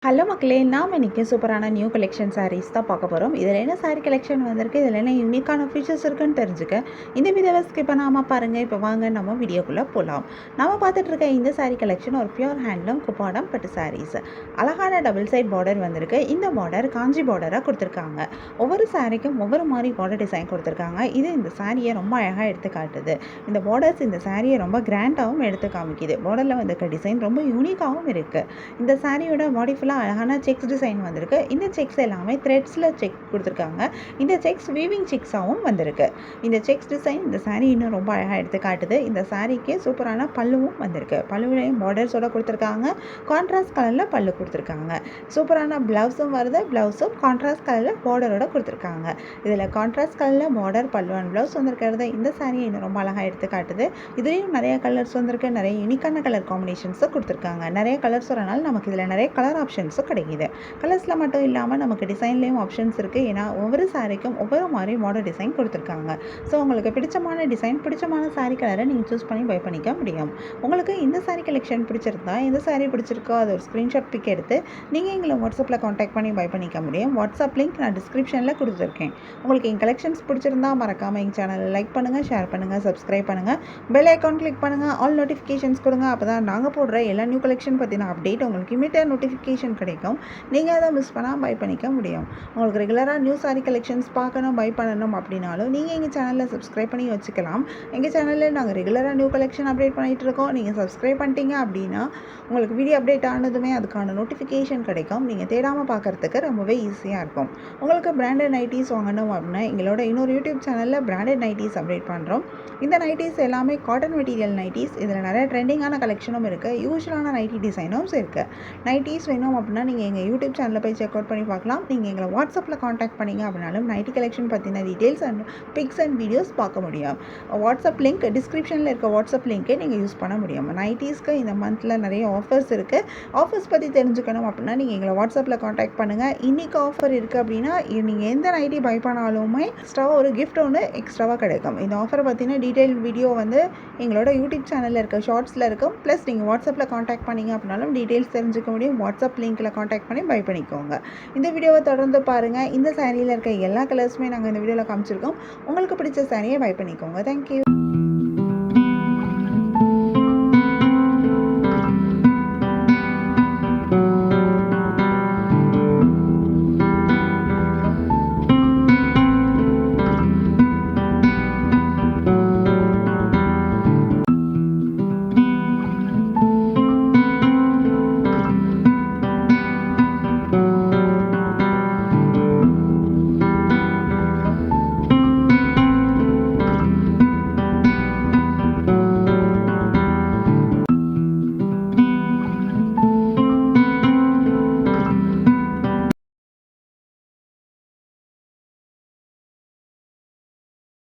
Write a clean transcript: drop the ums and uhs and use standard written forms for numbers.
Hello மக்களே, நாம் இன்றைக்கி சூப்பரான நியூ கலெக்ஷன் சாரீஸ் தான் பார்க்க போகிறோம். இதில் என்ன சாரீ கலெக்ஷன் வந்திருக்கு, இதில் என்ன யூனிக்கான ஃபீச்சர்ஸ் இருக்குன்னு தெரிஞ்சுக்க இந்த வீடியோவை ஸ்கிப் பண்ணாமல் பாருங்கள். இப்போ வாங்க நம்ம வீடியோக்குள்ளே போகலாம். நம்ம பார்த்துட்டு இருக்க இந்த சாரீ கலெக்ஷன் ஒரு பியூர் ஹேண்ட்லூம் குப்பாடம் பட்டு சாரீஸ். அழகான டபுள் சைட் பார்டர் வந்திருக்கு. இந்த பார்டர் காஞ்சி பார்டராக கொடுத்துருக்காங்க. ஒவ்வொரு சாரீக்கும் ஒவ்வொரு மாதிரி பார்டர் டிசைன் கொடுத்துருக்காங்க. இது இந்த சாரியை ரொம்ப அழகாக எடுத்து காட்டுது. இந்த பார்டர்ஸ் இந்த சாரியை ரொம்ப கிராண்டாகவும் எடுத்து காமிக்குது. பார்டரில் வந்திருக்க டிசைன் ரொம்ப யூனிக்காகவும் இருக்குது. இந்த சாரியோட பாடி அழகான செக்ஸ் டிசைன் வந்திருக்கு. இந்த செக்ஸ் எல்லாமே த்ரெட்ஸில் செக் கொடுத்துருக்காங்க. இந்த செக்ஸ் வீவிங் செக்ஸாகவும் வந்திருக்கு. இந்த செக்ஸ் டிசைன் இந்த சாரீ இன்னும் ரொம்ப அழகாக எடுத்து காட்டுது. இந்த சாரீக்கு சூப்பரான பல்லுவும் வந்திருக்கு. பல்லுவிலையும் பார்டர்ஸோட கொடுத்துருக்காங்க. கான்ட்ராஸ்ட் கலரில் பல்லு கொடுத்துருக்காங்க. சூப்பரான ப்ளவுஸும் வருது. ப்ளவுஸும் கான்ட்ராஸ்ட் கலரில் பார்டரோட கொடுத்துருக்காங்க. இதில் கான்ட்ராஸ்ட் கலரில் பார்டர் பல்லு அண்ட் ப்ளவுஸ் வந்திருக்கிறது இந்த சாரீ இன்னும் ரொம்ப அழகாக எடுத்து காட்டுது. இதுலேயும் நிறைய கலர்ஸ் வந்திருக்கு. நிறைய யூனிக்கான கலர் காம்பினேஷன்ஸும் கொடுத்துருக்காங்க. நிறைய கலர்ஸ் வரனால நமக்கு இதில் நிறைய கலர் ஆப்ஷன்ஸும் கிடைக்குது. கலர்ஸில் மட்டும் இல்லாமல் நமக்கு டிசைன்லேயும் ஆப்ஷன்ஸ் இருக்குது. ஏன்னா ஒவ்வொரு சாரிக்கும் ஒவ்வொரு மாதிரி மாடல் டிசைன் கொடுத்துருக்காங்க. ஸோ உங்களுக்கு பிடிச்சமான டிசைன், பிடிச்சமான சாரீ கலரை நீங்கள் சூஸ் பண்ணி பை பண்ணிக்க முடியும். உங்களுக்கு இந்த சாரீ கலெக்ஷன் பிடிச்சிருந்தா, எந்த சாரீ பிடிச்சிருக்கோ அது ஒரு ஸ்க்ரீன்ஷாட் பிக் எடுத்து நீங்கள் எங்களை வாட்ஸ்அப்பில் காண்டாக்ட் பண்ணி பை பண்ணிக்க முடியும். வாட்ஸ்அப் லிங்க் நான் டிஸ்கிரிப்ஷனில் கொடுத்துருக்கேன். உங்களுக்கு என் கலெக்ஷன்ஸ் பிடிச்சிருந்தா மறக்காமல் எங்கள் சேனலை லைக் பண்ணுங்கள், ஷேர் பண்ணுங்கள், சப்ஸ்கிரைப் பண்ணுங்கள், பெல் ஐக்கான் கிளிக் பண்ணுங்கள், ஆல் நோட்டிஃபிகேஷன்ஸ் கொடுங்க. அப்போ தான் நாங்கள் போடுற எல்லா நியூ கலெக்ஷன் பற்றின அப்டேட் உங்களுக்கு இமீடியட் நோட்டிஃபிகேஷன் கிடைக்கும். நீங்கள் அதை மிஸ் பண்ணால் பை பண்ணிக்க முடியும். உங்களுக்கு ரெகுலராக நியூ சாரீ கலெக்ஷன்ஸ் பார்க்கணும், பை பண்ணணும் அப்படின்னாலும் நீங்கள் எங்கள் சேனலில் சப்ஸ்கிரைப் பண்ணி வச்சுக்கலாம். எங்கள் சேனலில் நாங்கள் ரெகுலராக நியூ கலெக்ஷன் அப்டேட் பண்ணிகிட்டு இருக்கோம். நீங்கள் சப்ஸ்கிரைப் பண்ணிட்டீங்க அப்படின்னா உங்களுக்கு வீடியோ அப்டேட் ஆனதுமே அதுக்கான நோட்டிஃபிகேஷன் கிடைக்கும். நீங்கள் தேடாமல் பார்க்குறதுக்கு ரொம்பவே ஈஸியாக இருக்கும். உங்களுக்கு பிராண்டட் நைட்டிஸ் வாங்கணும் அப்படின்னா எங்களோட இன்னொரு யூடியூப் சேனலில் பிராண்டட் நைட்டிஸ் அப்டேட் பண்ணுறோம். இந்த நைட்டிஸ் எல்லாமே காட்டன் மெட்டீரியல் நைட்டிஸ். இதில் நிறைய ட்ரெண்டிங்கான கலெக்ஷனும் இருக்குது. யூஸ்வலான நைட்டி டிசைனும் இருக்குது. நைட்டிஸ் வேணும் அப்படின்னா நீங்கள் எங்கள் யூடியூப் சேனலில் போய் செக் அவுட் பண்ணி பார்க்கலாம். நீங்கள் எங்களை வாட்ஸ்அப்பில் காண்டாக்ட் பண்ணிங்க அப்படின்னாலும் நைட்டி கலெக்ஷன் பற்றின details and pics and videos பார்க்க முடியும். வாட்ஸ்அப் லிங்க் டிஸ்கிரிப்ஷனில் இருக்க வாட்ஸ்அப் லிங்க்கே நீங்கள் யூஸ் பண்ண முடியும். நைட்டிஸ்க்கு இந்த மந்தில் நிறைய ஆஃபர்ஸ் இருக்குது. ஆஃபர்ஸ் பற்றி தெரிஞ்சுக்கணும் அப்படின்னா நீங்கள் எங்களை வாட்ஸ்அப்பில் காண்டாக்ட் பண்ணுங்கள். இன்றைக்கி ஆஃபர் இருக்குது அப்படின்னா நீங்கள் எந்த நைட்டி பை பண்ணாலுமே எக்ஸ்ட்ராவாக ஒரு கிஃப்ட் ஒன்று எக்ஸ்ட்ராவாக கிடைக்கும். இந்த ஆஃபரை பற்றின டீட்டெயில் வீடியோ வந்து எங்களோட யூடியூப் சேனலில் இருக்க ஷார்ட்ஸில் இருக்கும். ப்ளஸ் நீங்கள் வாட்ஸ்அப்பில் காண்டாக்ட் பண்ணிங்க அப்படின்னாலும் டீட்டெயில்ஸ் தெரிஞ்சுக்க முடியும். வாட்ஸ்அப் லிங்க்கில் காண்டாக்ட் பண்ணி பை பண்ணிக்கோங்க. இந்த வீடியோவை தொடர்ந்து பாருங்கள். இந்த சாரியில் இருக்க எல்லா கலர்ஸுமே நாங்கள் இந்த வீடியோவில் காமிச்சிருக்கோம். உங்களுக்கு பிடிச்ச சாரியை பை பண்ணிக்கோங்க. தேங்க்யூ.